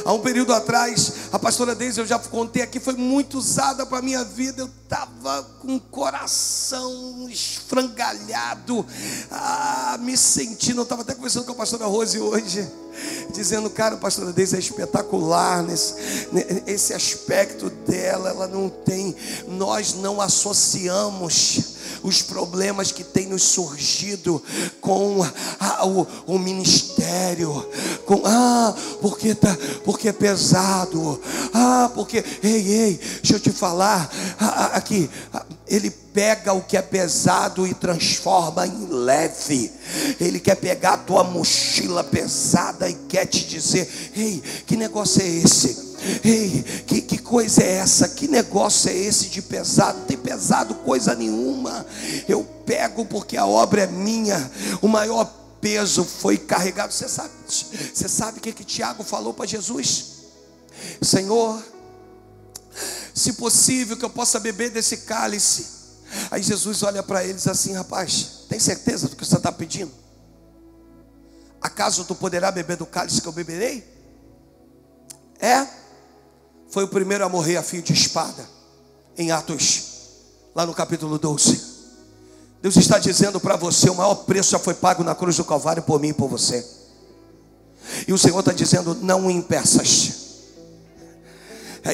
Há um período atrás, a pastora Deise, eu já contei aqui, foi muito usada para a minha vida. Eu estava com o coração esfrangalhado, me sentindo. Eu estava até conversando com a pastora Rose hoje, dizendo: cara, a pastora Deise é espetacular nesse aspecto dela. Ela não tem, nós não associamos os problemas que têm nos surgido com o ministério, com porque é pesado, porque deixa eu te falar, aqui Ele pega o que é pesado e transforma em leve. Ele quer pegar a tua mochila pesada e quer te dizer: ei, que negócio é esse? Ei, que coisa é essa? Que negócio é esse de pesado? Não tem pesado coisa nenhuma. Eu pego porque a obra é minha. O maior peso foi carregado. Você sabe o que Tiago falou para Jesus? Senhor, se possível que eu possa beber desse cálice. Aí Jesus olha para eles assim: rapaz, tem certeza do que você está pedindo? Acaso tu poderá beber do cálice que eu beberei? Foi o primeiro a morrer a fio de espada, em Atos, lá no capítulo 12. Deus está dizendo para você: o maior preço já foi pago na cruz do Calvário por mim e por você. E o Senhor está dizendo: não o impeças.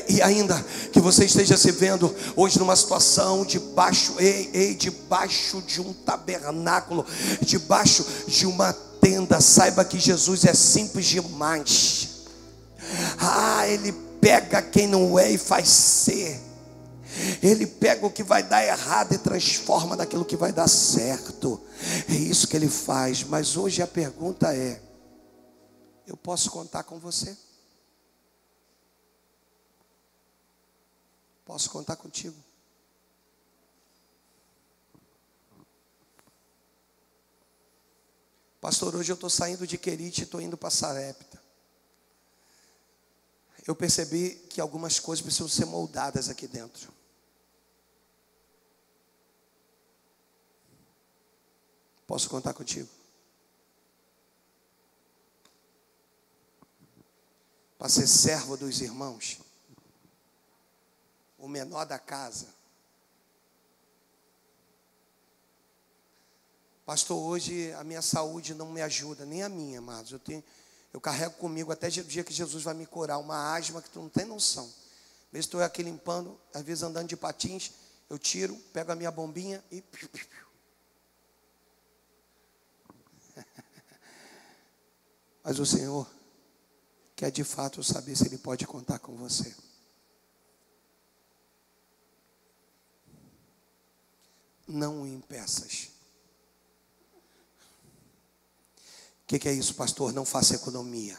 E ainda que você esteja se vendo hoje numa situação debaixo de um tabernáculo, debaixo de uma tenda, saiba que Jesus é simples demais. Ele pega quem não é e faz ser. Ele pega o que vai dar errado e transforma naquilo que vai dar certo. É isso que Ele faz. Mas hoje a pergunta é: eu posso contar com você? Posso contar contigo? Pastor, hoje eu estou saindo de Querite e estou indo para Sarepta. Eu percebi que algumas coisas precisam ser moldadas aqui dentro. Posso contar contigo? Para ser servo dos irmãos, o menor da casa. Pastor, hoje a minha saúde não me ajuda, nem a minha, amados. Eu carrego comigo até o dia que Jesus vai me curar uma asma que tu não tem noção. Às vezes estou aqui limpando, às vezes andando de patins, eu tiro, pego a minha bombinha e... Mas o Senhor quer de fato saber se Ele pode contar com você. Não o impeças. O que é isso, pastor? Não faça economia.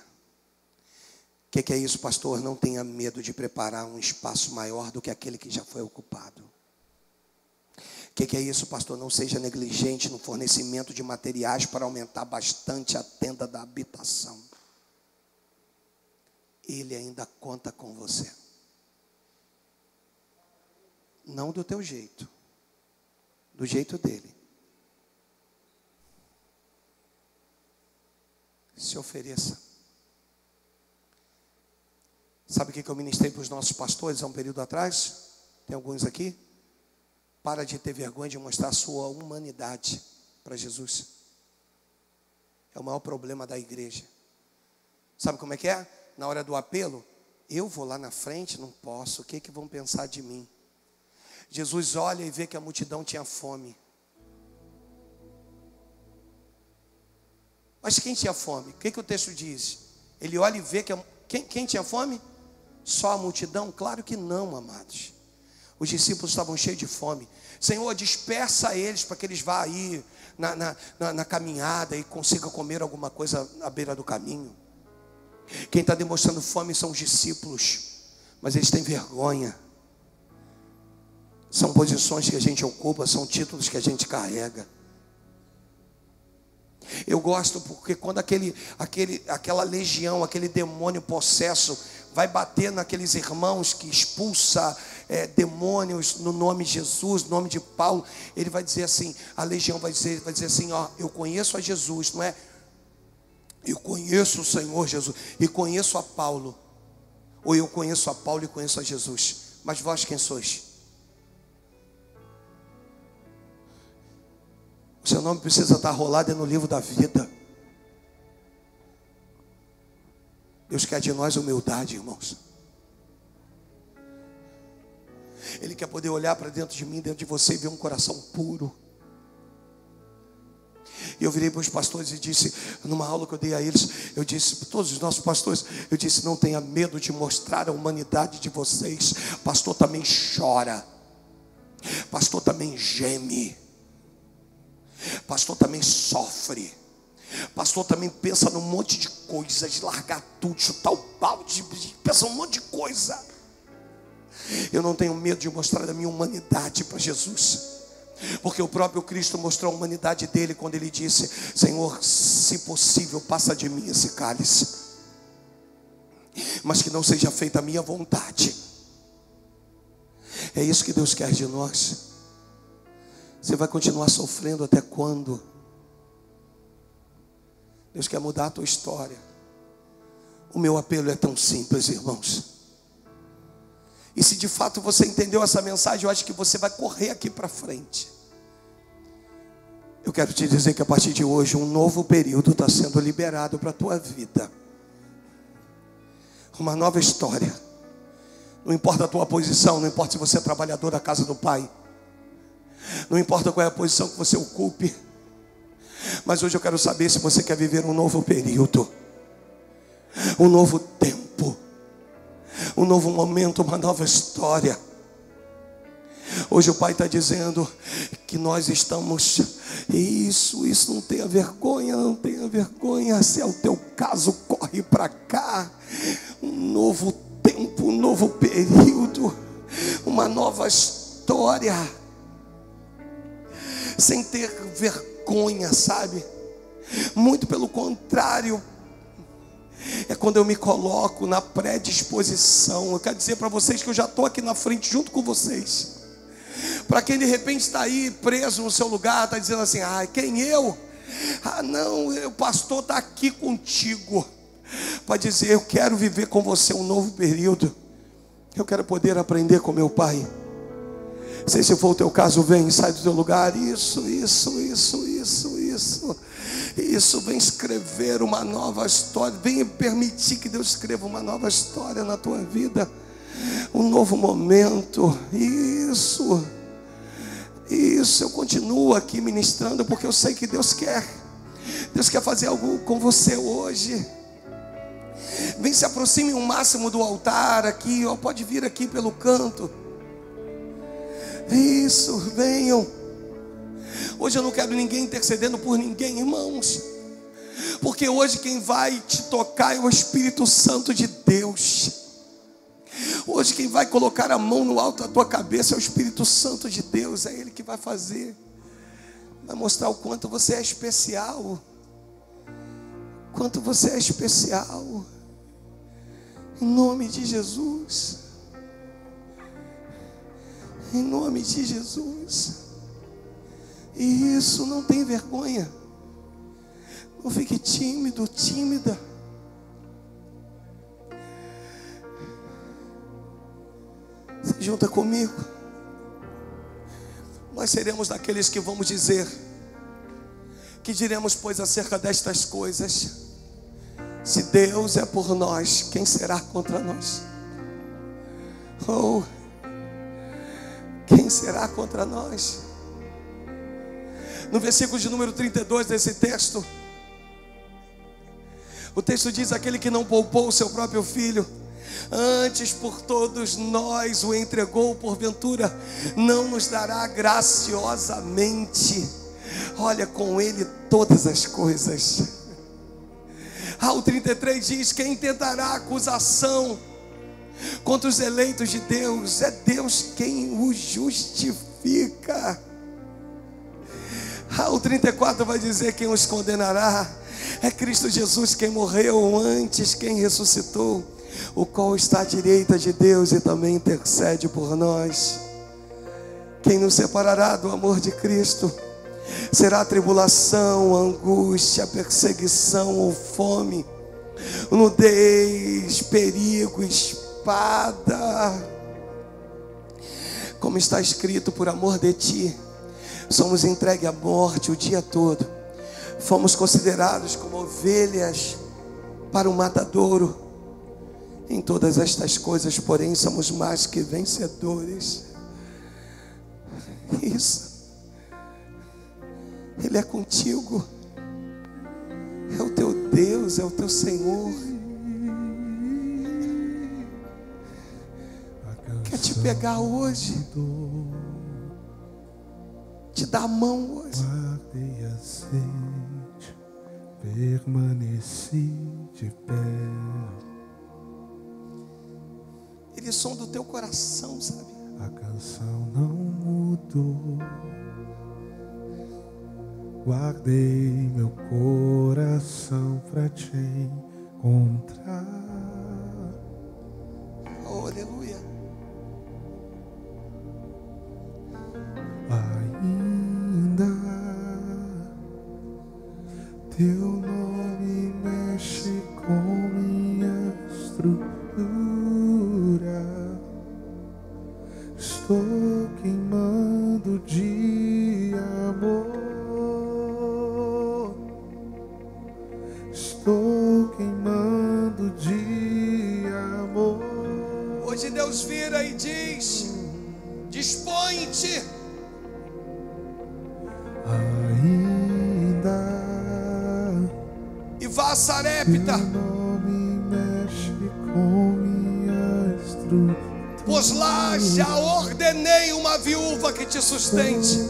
O Que é isso, pastor? Não tenha medo de preparar um espaço maior do que aquele que já foi ocupado. Que é isso, pastor? Não seja negligente no fornecimento de materiais para aumentar bastante a tenda da habitação. Ele ainda conta com você. Não do teu jeito, do jeito dele. Se ofereça. Sabe o que eu ministrei para os nossos pastores há um período atrás? Tem alguns aqui? Para de ter vergonha de mostrar a sua humanidade para Jesus. É o maior problema da igreja. Sabe como é que é? Na hora do apelo, eu vou lá na frente, não posso. O que vão pensar de mim? Jesus olha e vê que a multidão tinha fome. Mas quem tinha fome? O que o texto diz? Ele olha e vê que quem tinha fome? Só a multidão? Claro que não, amados. Os discípulos estavam cheios de fome. Senhor, dispersa eles para que eles vá aí na caminhada e consigam comer alguma coisa à beira do caminho. Quem está demonstrando fome são os discípulos, mas eles têm vergonha. São posições que a gente ocupa, são títulos que a gente carrega. Eu gosto porque quando aquela legião, aquele demônio possesso vai bater naqueles irmãos que expulsa demônios no nome de Jesus, no nome de Paulo, ele vai dizer assim, a legião vai dizer assim, ó, eu conheço a Jesus, não é? Eu conheço o Senhor Jesus e conheço a Paulo, ou eu conheço a Paulo e conheço a Jesus, mas vós quem sois? O seu nome precisa estar rolado no livro da vida. Deus quer de nós humildade, irmãos. Ele quer poder olhar para dentro de mim, dentro de você e ver um coração puro. E eu virei para os pastores e disse, numa aula que eu dei a eles, eu disse para todos os nossos pastores, eu disse, não tenha medo de mostrar a humanidade de vocês. Pastor também chora. Pastor também geme. Pastor também sofre. Pastor também pensa num monte de coisa, de largar tudo, chutar o balde, pensa num monte de coisa. Eu não tenho medo de mostrar a minha humanidade para Jesus, porque o próprio Cristo mostrou a humanidade dele quando ele disse, Senhor, se possível, passa de mim esse cálice, mas que não seja feita a minha vontade. É isso que Deus quer de nós. Você vai continuar sofrendo até quando? Deus quer mudar a tua história. O meu apelo é tão simples, irmãos. E se de fato você entendeu essa mensagem, eu acho que você vai correr aqui para frente. Eu quero te dizer que a partir de hoje, um novo período está sendo liberado para a tua vida. Uma nova história. Não importa a tua posição, não importa se você é trabalhador da casa do Pai. Não importa qual é a posição que você ocupe. Mas hoje eu quero saber se você quer viver um novo período, um novo tempo, um novo momento, uma nova história. Hoje o Pai está dizendo que nós estamos, isso não tenha vergonha, não tenha vergonha. Se é o teu caso, corre para cá. Um novo tempo, um novo período, uma nova história. Sem ter vergonha, sabe? Muito pelo contrário. É quando eu me coloco na predisposição. Eu quero dizer para vocês que eu já estou aqui na frente junto com vocês. Para quem de repente está aí preso no seu lugar, está dizendo assim, quem eu? Não, o pastor está aqui contigo. Para dizer, eu quero viver com você um novo período. Eu quero poder aprender com meu Pai. Se esse for o teu caso, vem, sai do teu lugar. Isso, vem escrever uma nova história. Vem permitir que Deus escreva uma nova história na tua vida. Um novo momento. Isso, eu continuo aqui ministrando, porque eu sei que Deus quer fazer algo com você hoje. Vem, se aproxime o máximo do altar aqui, ó, pode vir aqui pelo canto. Isso, venham. Hoje eu não quero ninguém intercedendo por ninguém, irmãos. Porque hoje quem vai te tocar é o Espírito Santo de Deus. Hoje quem vai colocar a mão no alto da tua cabeça é o Espírito Santo de Deus. É Ele que vai fazer. Vai mostrar o quanto você é especial. Quanto você é especial. Em nome de Jesus. Em nome de Jesus. E isso, não tem vergonha. Não fique tímido, tímida. Se junta comigo. Nós seremos daqueles que vamos dizer: que diremos, pois, acerca destas coisas? Se Deus é por nós, quem será contra nós? Oh, quem será contra nós? No versículo de número 32 desse texto, o texto diz: aquele que não poupou o seu próprio filho, antes por todos nós o entregou, porventura não nos dará graciosamente, olha, com ele todas as coisas. O 33 diz: quem tentará acusação contra os eleitos de Deus? É Deus quem os justifica. O 34 vai dizer: quem os condenará? É Cristo Jesus quem morreu, antes quem ressuscitou, o qual está à direita de Deus e também intercede por nós. Quem nos separará do amor de Cristo? Será tribulação, angústia, perseguição ou fome, nudez, perigo, espada. Como está escrito: por amor de ti somos entregues à morte o dia todo. Fomos considerados como ovelhas para o matadouro. Em todas estas coisas, porém, somos mais que vencedores. Isso. Ele é contigo. É o teu Deus, é o teu Senhor. Quer te pegar hoje, te dar a mão hoje. Guardei a sede, permaneci de pé. Ele sonda o teu coração, sabe? A canção não mudou. Guardei meu coração pra te encontrar. Oh, aleluia. Ainda teu nome mexe com minha estrutura. Estou queimando de amor. Estou queimando de amor. Hoje Deus vira e diz: dispõe-te. Ainda E vá a Sarepta, teu nome mexe com minha estrutura. pois lá já ordenei uma viúva que te sustente,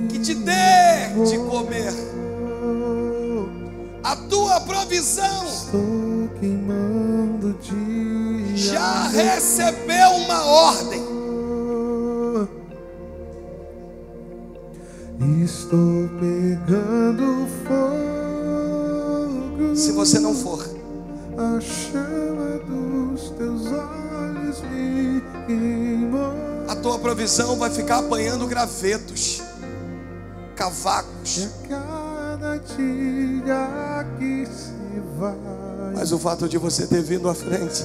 que te dê de comer. A tua provisão Estou queimando de já recebeu uma ordem. Estou pegando fogo. Se você não for, A chama dos teus olhos me queimou. a tua provisão vai ficar apanhando gravetos, cavacos. E a cada dia que se vai, Mas o fato de você ter vindo à frente,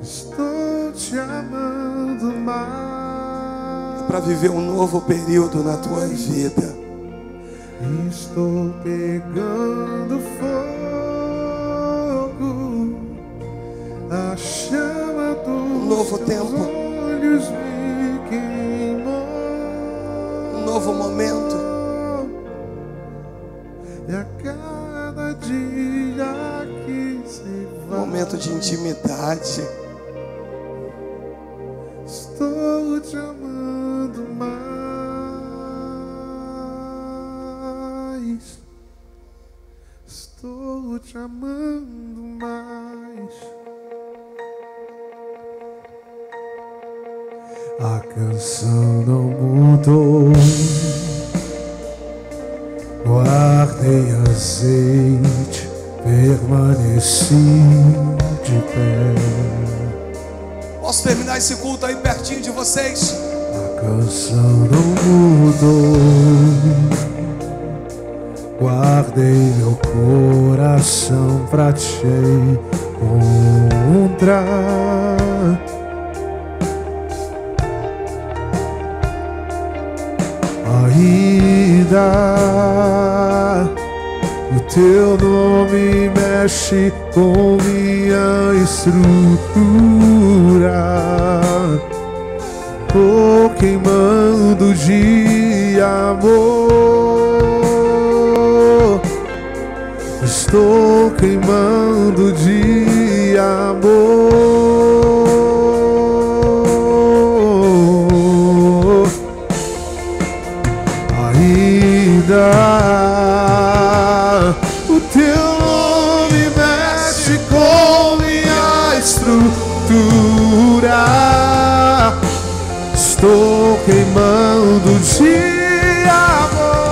estou te amando mais. para viver um novo período na tua vida. Estou pegando fogo. A chama dos novo teus tempo. olhos me queimou. Um novo momento. E a cada dia que se vai, Momento de intimidade. estou te amando mais. estou te amando mais. A canção não mudou. Guardei azeite, permaneci de pé. Posso terminar esse culto aí pertinho de vocês? A canção não mudou. Guardei meu coração pra te encontrar. Ainda o teu nome mexe com minha estrutura. Tô queimando de amor. Estou queimando de amor. Ainda o teu nome mexe com minha estrutura. Estou queimando de amor.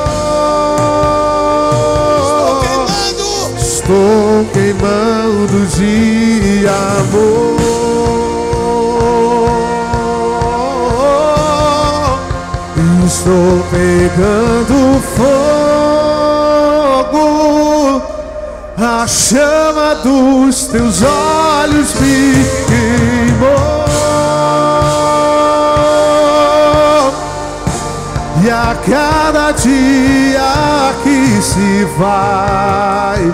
Estou queimando de amor. Estou pegando fogo. A chama dos teus olhos me queimou. E a cada dia que se vai,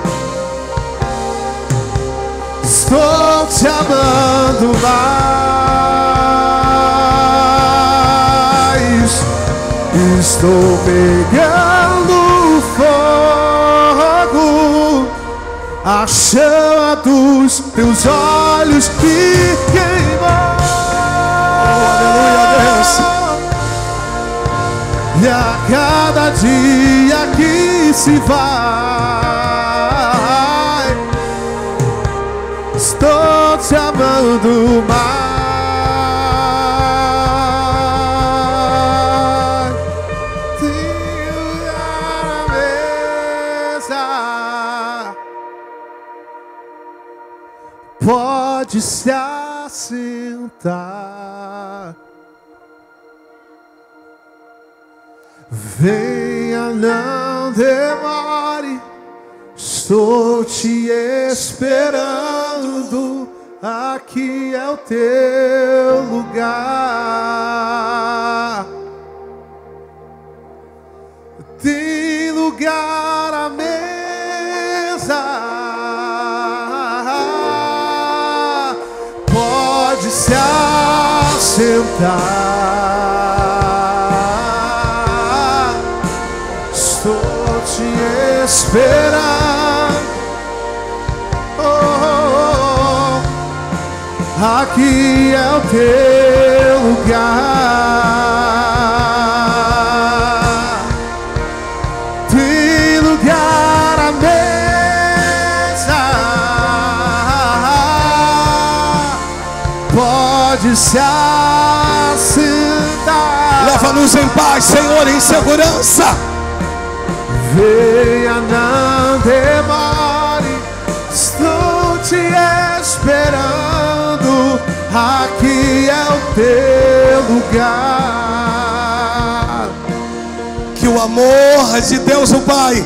estou te amando mais. Estou pegando fogo. A chama dos teus olhos me queimou. Aleluia, Deus. E a cada dia que se vai, estou te amando mais. Tenho lugar na mesa. Pode se assentar. Venha, não demore, estou te esperando. Aqui é o teu lugar. Tem lugar à mesa. Pode se assentar. Estou te esperando. Aqui é o teu lugar. Tem lugar à mesa. Pode se assentar. Leva-nos em paz, Senhor, em segurança. Venha, não demore, estou te esperando. Aqui é o teu lugar. Que o amor de Deus o Pai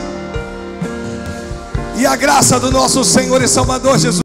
e a graça do nosso Senhor e Salvador Jesus